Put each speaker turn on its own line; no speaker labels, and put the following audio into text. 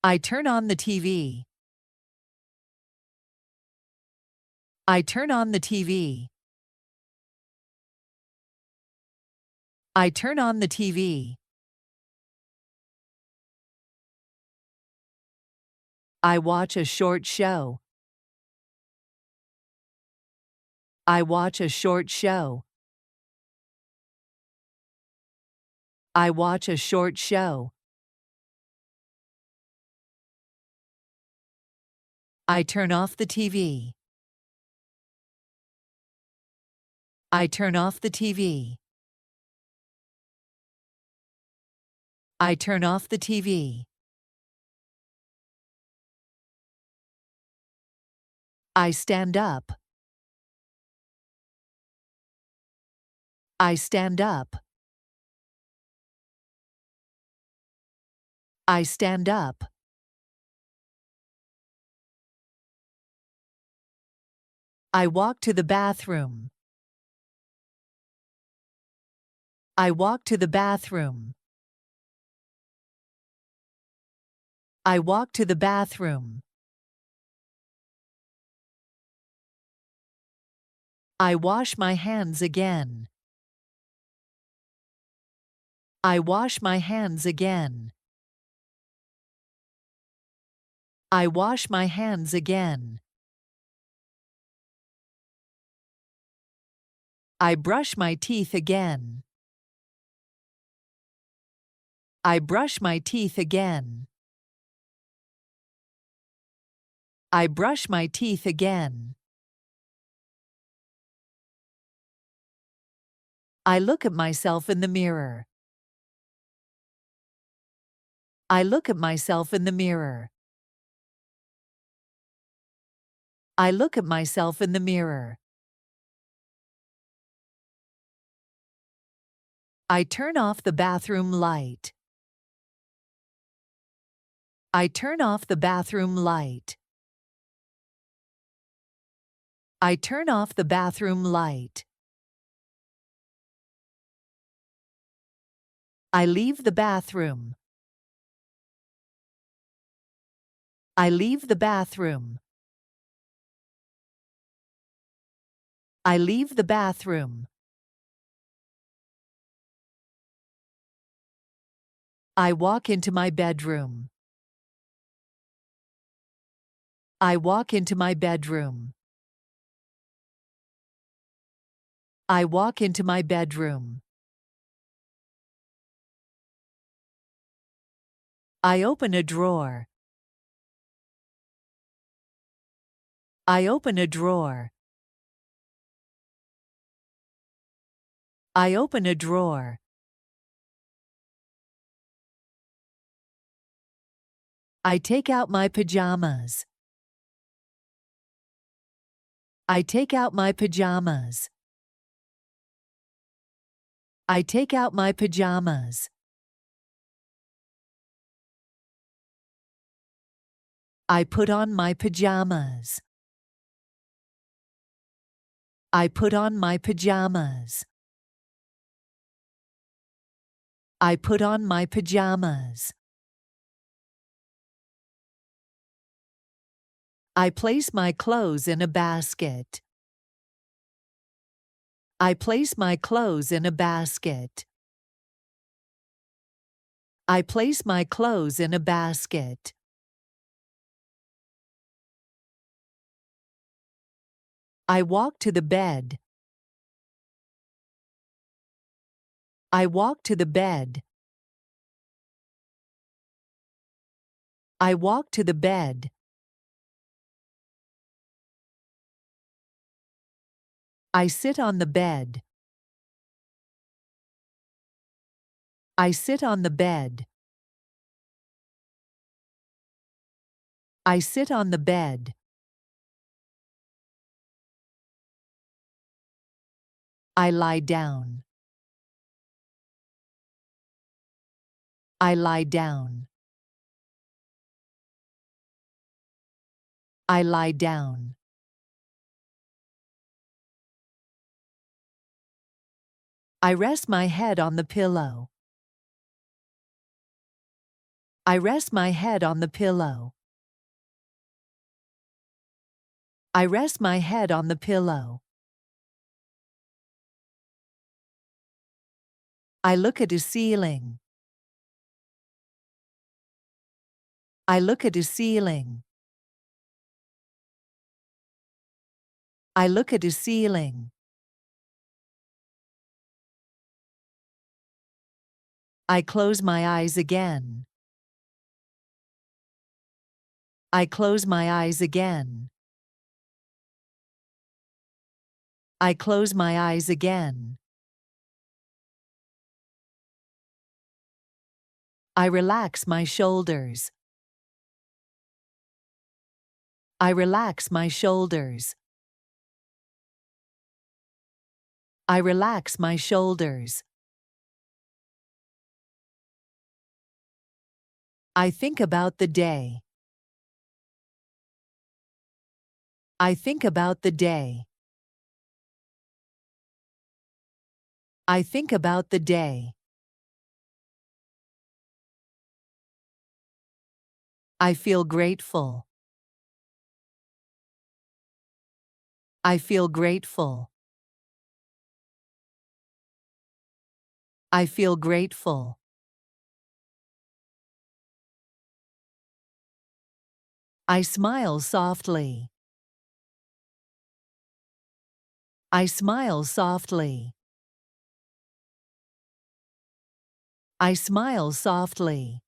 I turn on the TV. I turn on the TV. I turn on the TV. I watch a short show. I watch a short show. I watch a short show. I turn off the TV. I turn off the TV. I turn off the TV. I stand up. I stand up. I stand up. I walk to the bathroom. I walk to the bathroom. I walk to the bathroom. I wash my hands again. I wash my hands again. I wash my hands again. I brush my teeth again. I brush my teeth again. I brush my teeth again. I look at myself in the mirror. I look at myself in the mirror. I look at myself in the mirror. I turn off the bathroom light. I turn off the bathroom light. I turn off the bathroom light. I leave the bathroom. I leave the bathroom. I leave the bathroom. I walk into my bedroom. I walk into my bedroom. I walk into my bedroom. I open a drawer. I open a drawer. I open a drawer. I take out my pajamas. I take out my pajamas. I take out my pajamas. I put on my pajamas. I put on my pajamas. I put on my pajamas. I place my clothes in a basket. I place my clothes in a basket. I place my clothes in a basket. I walk to the bed. I walk to the bed. I walk to the bed. I sit on the bed. I sit on the bed. I sit on the bed. I lie down. I lie down. I lie down. I rest my head on the pillow. I rest my head on the pillow. I rest my head on the pillow. I look at the ceiling. I look at the ceiling. I look at the ceiling. I close my eyes again. I close my eyes again. I close my eyes again. I relax my shoulders. I relax my shoulders. I relax my shoulders. I think about the day. I think about the day. I think about the day. I feel grateful. I feel grateful. I feel grateful. I smile softly. I smile softly. I smile softly.